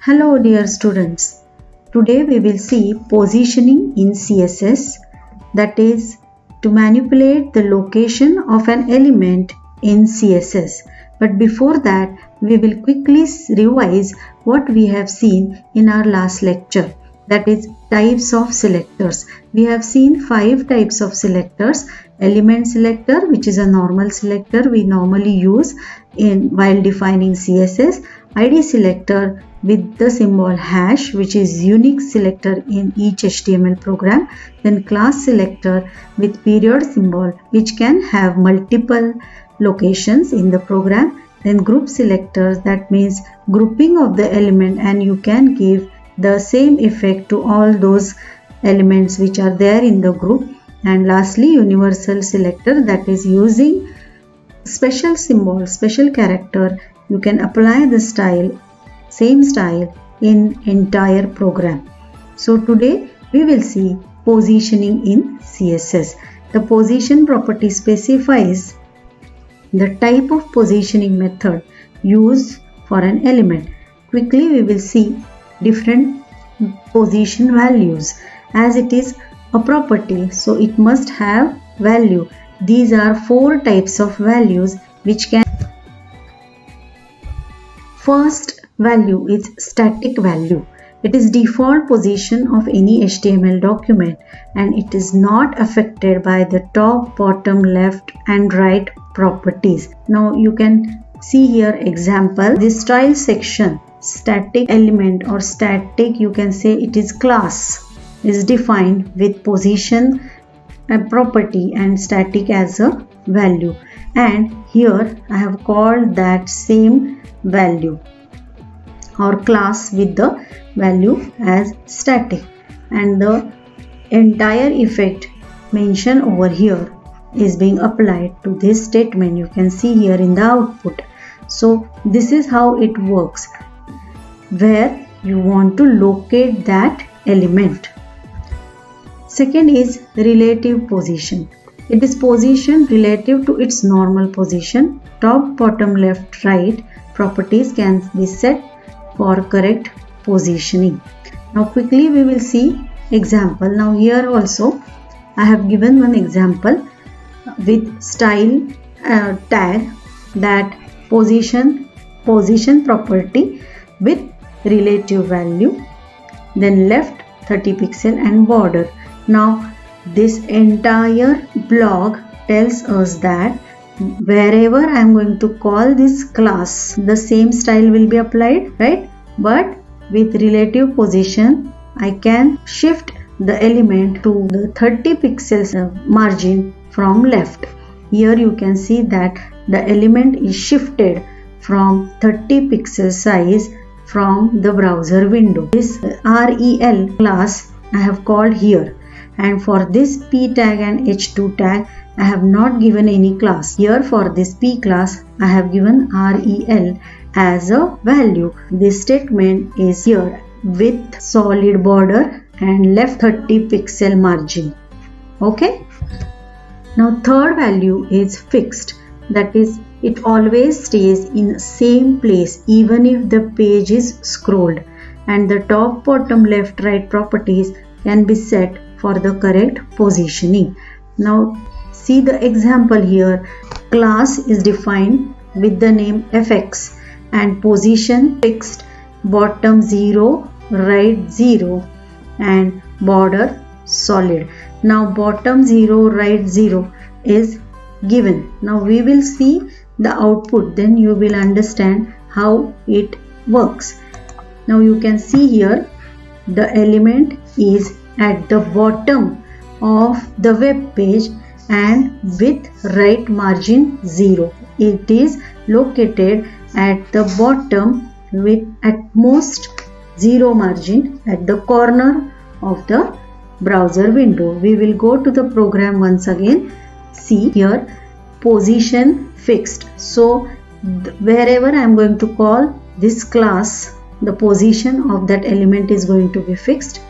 Hello dear students, today we will see positioning in CSS, that is to manipulate the location of an element in CSS. But before that, we will quickly revise what we have seen in our last lecture, that is types of selectors. We have seen 5 types of selectors. Element selector, which is a normal selector we normally use while defining CSS. ID selector with the symbol hash, which is unique selector in each HTML program. Then class selector with period symbol, which can have multiple locations in the program. Then group selectors, that means grouping of the element, and you can give the same effect to all those elements which are there in the group. And lastly, universal selector, that is using special symbol, special character, you can apply the same style in entire program. So today we will see positioning in CSS. The position property specifies the type of positioning method used for an element. Quickly we will see different position values. As it is a property, so it must have value. These are 4 types of values which can. First value is static value. It is default position of any HTML document and it is not affected by the top, bottom, left and right properties. Now you can see here example. This style section, static element or static, you can say it is class, is defined with position a property and static as a value, and here I have called that same value or class with the value as static, and the entire effect mentioned over here is being applied to this statement. You can see here in the output. So this is how it works, where you want to locate that element. Second is relative position. It is position relative to its normal position. Top, bottom, left, right properties can be set for correct positioning. Now quickly we will see example. Now here also I have given one example with style tag, that position property with relative value, then left 30 pixel and border. Now this entire block tells us that wherever I am going to call this class, the same style will be applied, right? But with relative position, I can shift the element to the 30 pixels margin from left. Here you can see that the element is shifted from 30 pixel size from the browser window. This rel class I have called here, and for this p tag and h2 tag I have not given any class. Here for this p class I have given rel as a value. This statement is here with solid border and left 30 pixel margin. Okay. Now third value is fixed, that is it always stays in same place even if the page is scrolled, and the top, bottom, left, right properties can be set for the correct positioning. Now see the example here. Class is defined with the name fx and position fixed, bottom 0, right 0 and border solid. Now bottom 0, right 0 is given. Now we will see the output, then you will understand how it works. Now you can see here the element is at the bottom of the web page and with right margin 0. It is located at the bottom with at most 0 margin at the corner of the browser window. We will go to the program once again. See here, position fixed. So wherever I am going to call this class, the position of that element is going to be fixed.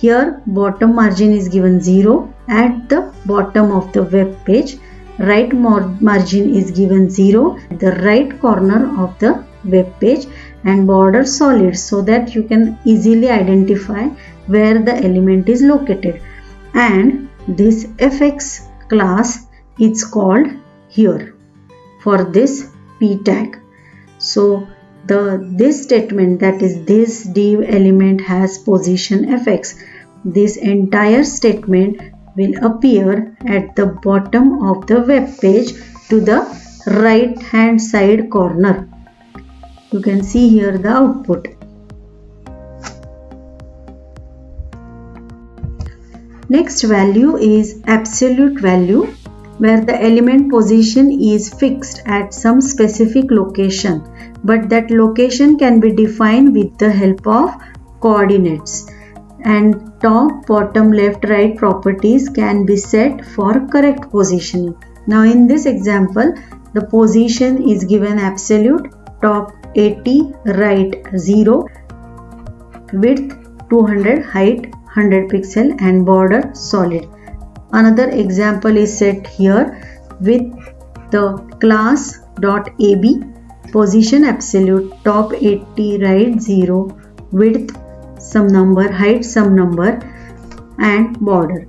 Here bottom margin is given 0 at the bottom of the web page. Right margin is given 0 at the right corner of the web page, and border solid, so that you can easily identify where the element is located. And this fx class is called here for this p tag. So this statement, that is this div element has position fx, this entire statement will appear at the bottom of the web page to the right hand side corner. You can see here the output. Next value is absolute value, where the element position is fixed at some specific location, but that location can be defined with the help of coordinates, and top, bottom, left, right properties can be set for correct positioning. Now in this example, the position is given absolute, top 80, right 0, width 200, height 100 pixel, and border solid. Another example is set here with the class.ab, position absolute, top 80, right 0, width some number, height some number, and border.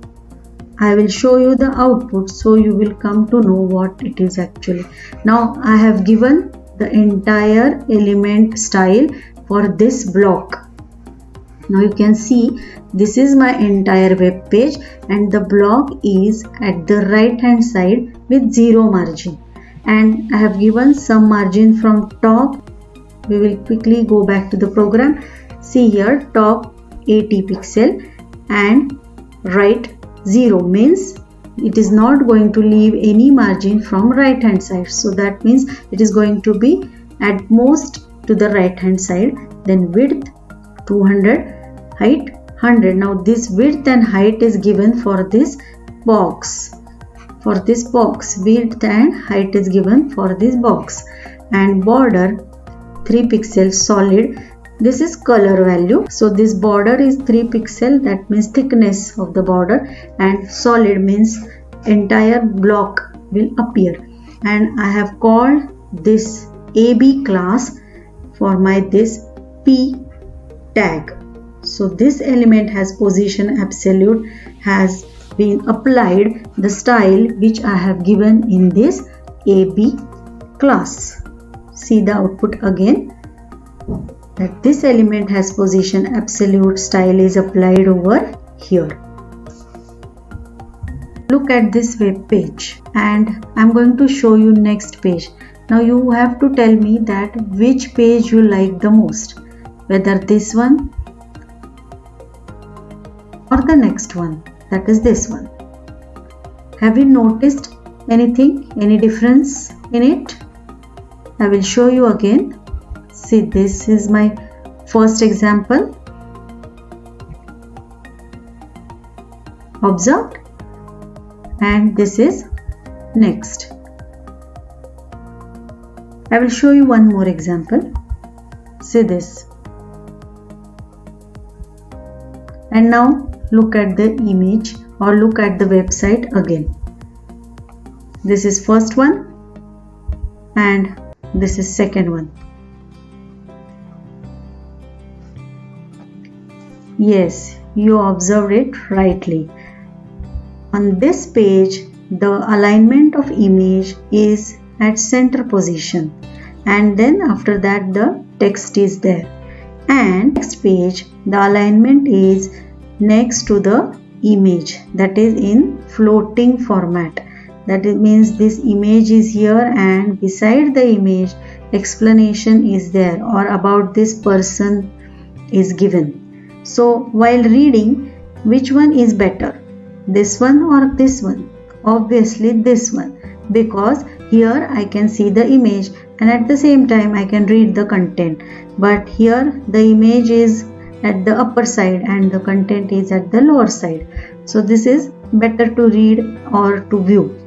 I will show you the output so you will come to know what it is actually. Now I have given the entire element style for this block. Now you can see this is my entire web page, and the block is at the right hand side with 0 margin, and I have given some margin from top. We will quickly go back to the program. See here, top 80 pixel and right 0 means it is not going to leave any margin from right hand side, so that means it is going to be at most to the right hand side. Then width 200, height 100. Now this width and height is given for this box. For this box, width and height is given for this box, and border 3 pixels solid. This is color value, so this border is 3 pixel, that means thickness of the border, and solid means entire block will appear. And I have called this AB class for my this P tag. So this element has position absolute, has been applied the style which I have given in this AB class. See the output again, that this element has position absolute, style is applied over here. Look at this web page, and I'm going to show you next page. Now you have to tell me that which page you like the most, whether this one or the next one, that is this one. Have you noticed anything, any difference in it? I will show you again. See, this is my first example. Observed? And this is next. I will show you one more example. See this. And now look at the image or look at the website again. This is first one and this is second one. Yes, you observed it rightly. On this page, the alignment of image is at center position, and then after that the text is there. And next page, the alignment is next to the image, that is in floating format. That means this image is here, and beside the image explanation is there, or about this person is given. So while reading, which one is better, this one or this one? Obviously this one, because here I can see the image and at the same time I can read the content. But here the image is at the upper side and the content is at the lower side. So this is better to read or to view.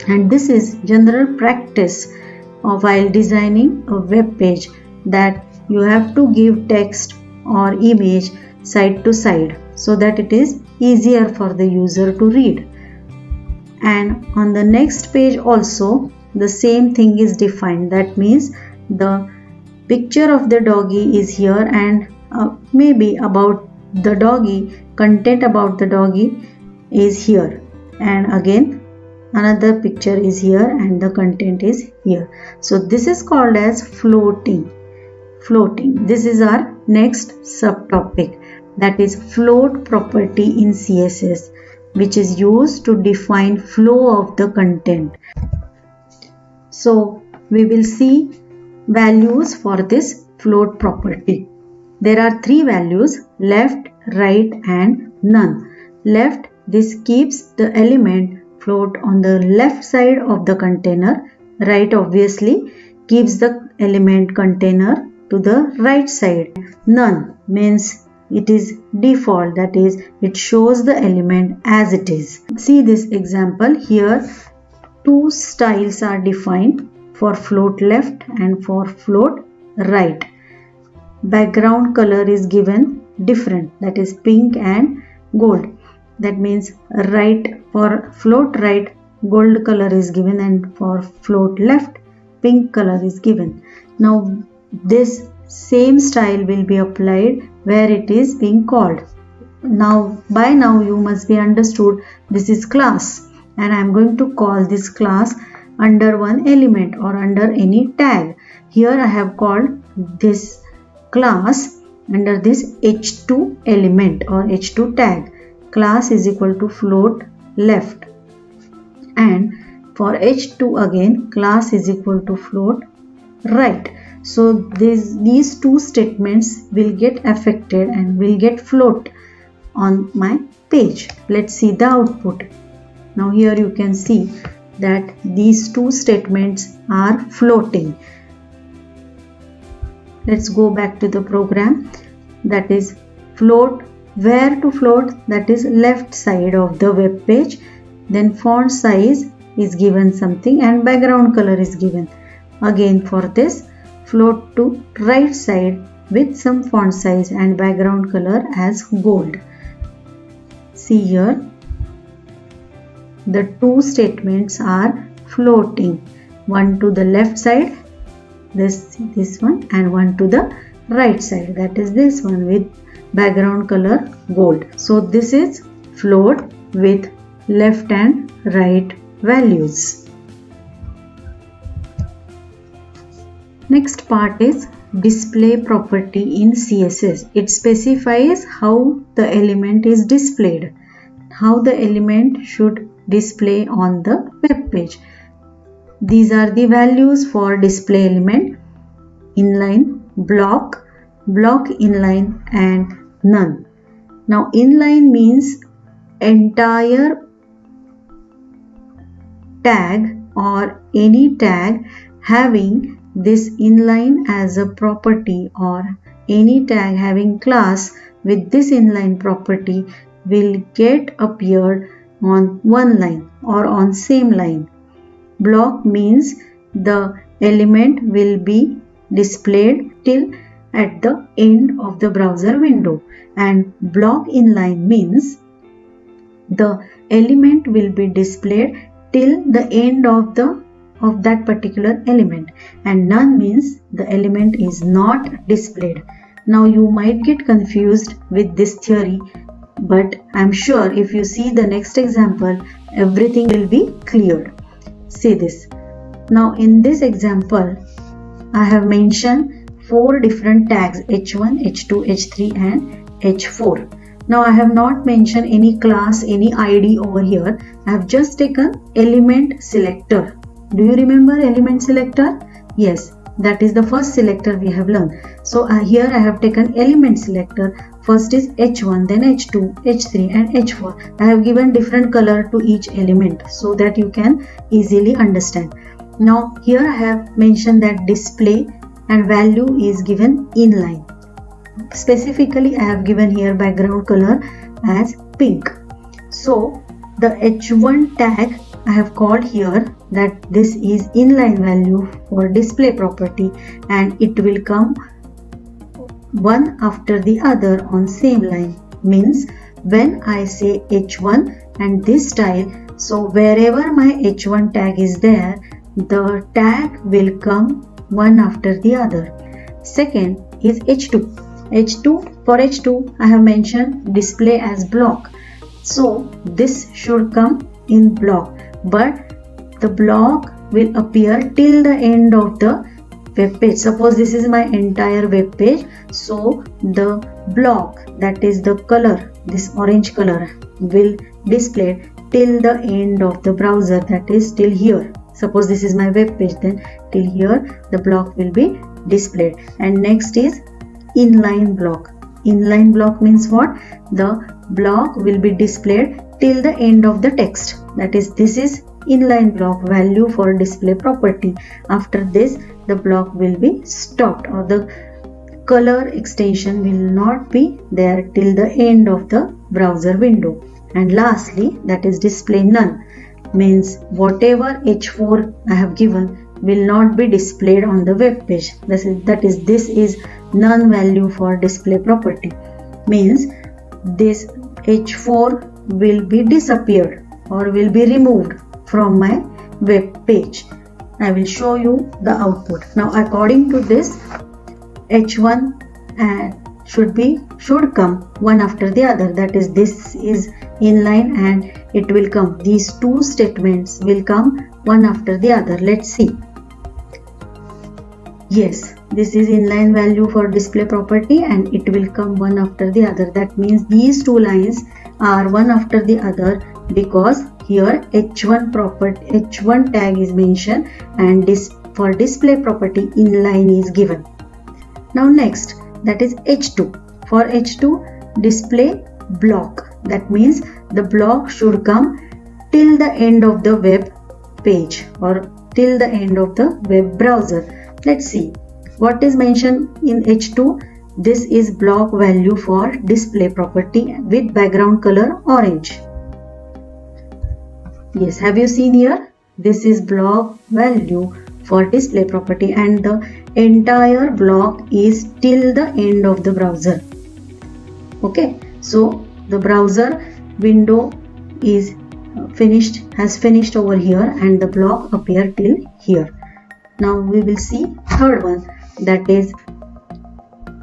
And this is general practice while designing a web page, that you have to give text or image side to side. so that it is easier for the user to read. And on the next page also the same thing is defined. That means the picture of the doggy is here, and maybe about the doggy, content about the doggy is here, and again another picture is here and the content is here. So this is called as floating. This is our next subtopic, that is float property in CSS, which is used to define flow of the content. So we will see values for this float property. There are three values: left, right and none. Left, this keeps the element float on the left side of the container. Right obviously keeps the element container to the right side. None means it is default, that is it shows the element as it is. See this example here. Two styles are defined for float left and for float right. Background color is given different, that is pink and gold. That means right, for float right gold color is given, and for float left pink color is given. Now this same style will be applied where it is being called. Now by now you must be understood this is class, and I am going to call this class under one element or under any tag. Here I have called this class under this h2 element or h2 tag. Class is equal to float left, and for h2 again class is equal to float right. So these two statements will get affected and will get float on my page. Let's see the output. Now here you can see that these two statements are floating. Let's go back to the program. That is float, where to float, that is left side of the web page. Then font size is given something and background color is given. Again for this, float to right side with some font size and background color as gold. See here, the two statements are floating, one to the left side, this one, and one to the right side, that is this one with background color gold. So this is float with left and right values. Next part is display property in CSS. It specifies how the element is displayed, how the element should display on the web page. These are the values for display element: inline, block, block inline and none. Now inline means entire tag or any tag having this inline as a property, or any tag having class with this inline property will get appeared on one line or on same line. Block means the element will be displayed till at the end of the browser window, and block inline means the element will be displayed till the end of that particular element, and none means the element is not displayed. Now you might get confused with this theory, but I am sure if you see the next example everything will be cleared. See this. Now in this example I have mentioned 4 different tags: h1, h2, h3 and h4. Now I have not mentioned any class, any ID over here. I have just taken element selector. Do you remember element selector? Yes, that is the first selector we have learned. So here I have taken element selector. First is h1, then h2, h3 and h4. I have given different color to each element so that you can easily understand. Now here I have mentioned that display and value is given inline. Specifically I have given here background color as pink. So the h1 tag I have called here that this is inline value for display property, and it will come one after the other on same line. Means when I say h1 and this style, so wherever my h1 tag is there, the tag will come one after the other. Second is h2. For h2 I have mentioned display as block. So this should come in block, but the block will appear till the end of the web page. Suppose this is my entire web page, so the block, that is the color, this orange color, will display till the end of the browser, that is till here. Suppose this is my web page, then till here the block will be displayed. And next is inline block. Inline block means what? The block will be displayed till the end of the text, that is this is inline block value for display property. After this the block will be stopped, or the color extension will not be there till the end of the browser window. And lastly, that is display none, means whatever h4 I have given will not be displayed on the web page. This is none value for display property, means this h4 will be disappeared or will be removed from my web page. I will show you the output. Now according to this, h1 should come one after the other, that is this is inline and it will come, these two statements will come one after the other. Let's see. Yes, this is inline value for display property and it will come one after the other. That means these two lines are one after the other because here h1 tag is mentioned and for display property inline is given. Now next, that is h2. For h2, display block, that means the block should come till the end of the web page or till the end of the web browser. Let's see what is mentioned in h2. This is block value for display property with background color orange. Yes, have you seen here? This is block value for display property and the entire block is till the end of the browser. Okay, so the browser window is has finished over here and the block appear till here. Now we will see third one, that is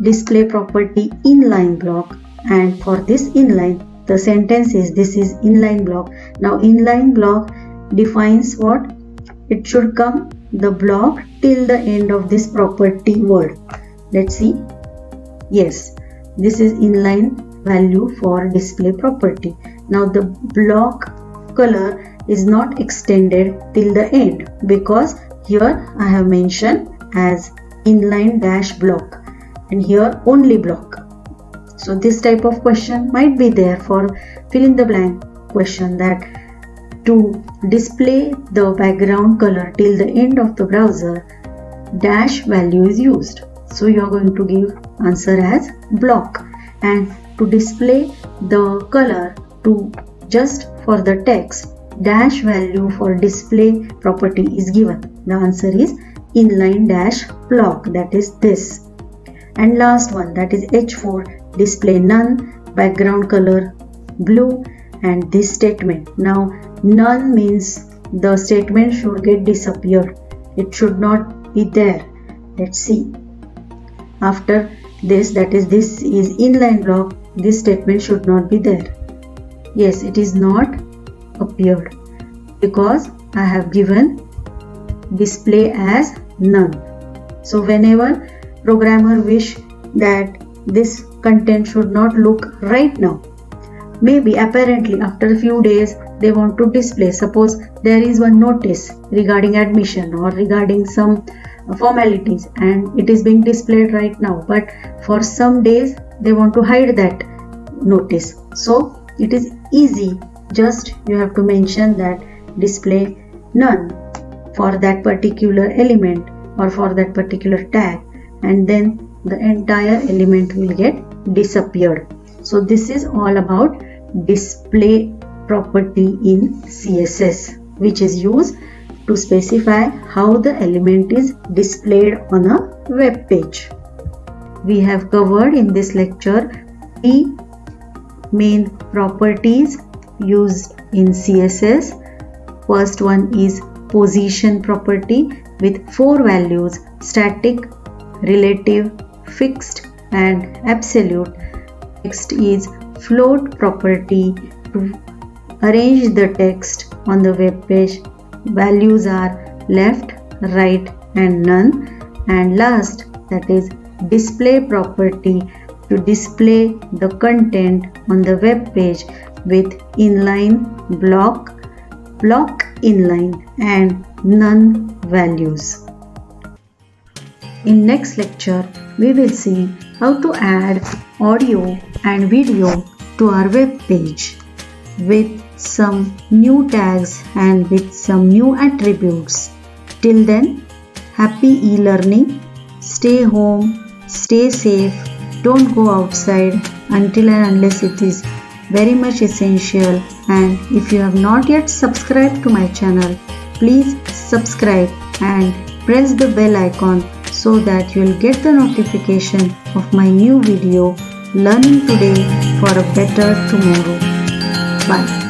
display property inline block, and for this inline the sentence is this is inline block. Now inline block defines what? It should come the block till the end of this property word. Let's see. Yes, this is inline value for display property. Now the block color is not extended till the end because here I have mentioned as inline dash block and here only block. So this type of question might be there for fill in the blank question, that to display the background color till the end of the browser, dash value is used. So you are going to give answer as block, and to display the color to just for the text, dash value for display property is given. The answer is inline dash block, that is this. And last one, that is h4, display none, background color blue, and this statement. Now none means the statement should get disappeared, it should not be there. Let's see. After this, that is this is inline block, this statement should not be there. Yes, it is not appeared because I have given display as none. So whenever programmer wish that this content should not look right now, maybe apparently after a few days they want to display, suppose there is one notice regarding admission or regarding some formalities and it is being displayed right now, but for some days they want to hide that notice. So it is easy, just you have to mention that display none for that particular element or for that particular tag, and then the entire element will get disappeared. So this is all about display property in CSS, which is used to specify how the element is displayed on a web page. We have covered in this lecture three main properties used in CSS. First one is position property with 4 values: static, relative, fixed and absolute. Next is float property to arrange the text on the web page. Values are left, right and none. And last, that is display property to display the content on the web page with inline, block inline and none values. In next lecture, we will see how to add audio and video to our web page with some new tags and with some new attributes. Till then, happy e-learning. Stay home, stay safe, don't go outside until and unless it is very much essential. And if you have not yet subscribed to my channel, please subscribe and press the bell icon so that you will get the notification of my new video, Learning Today for a Better Tomorrow. Bye.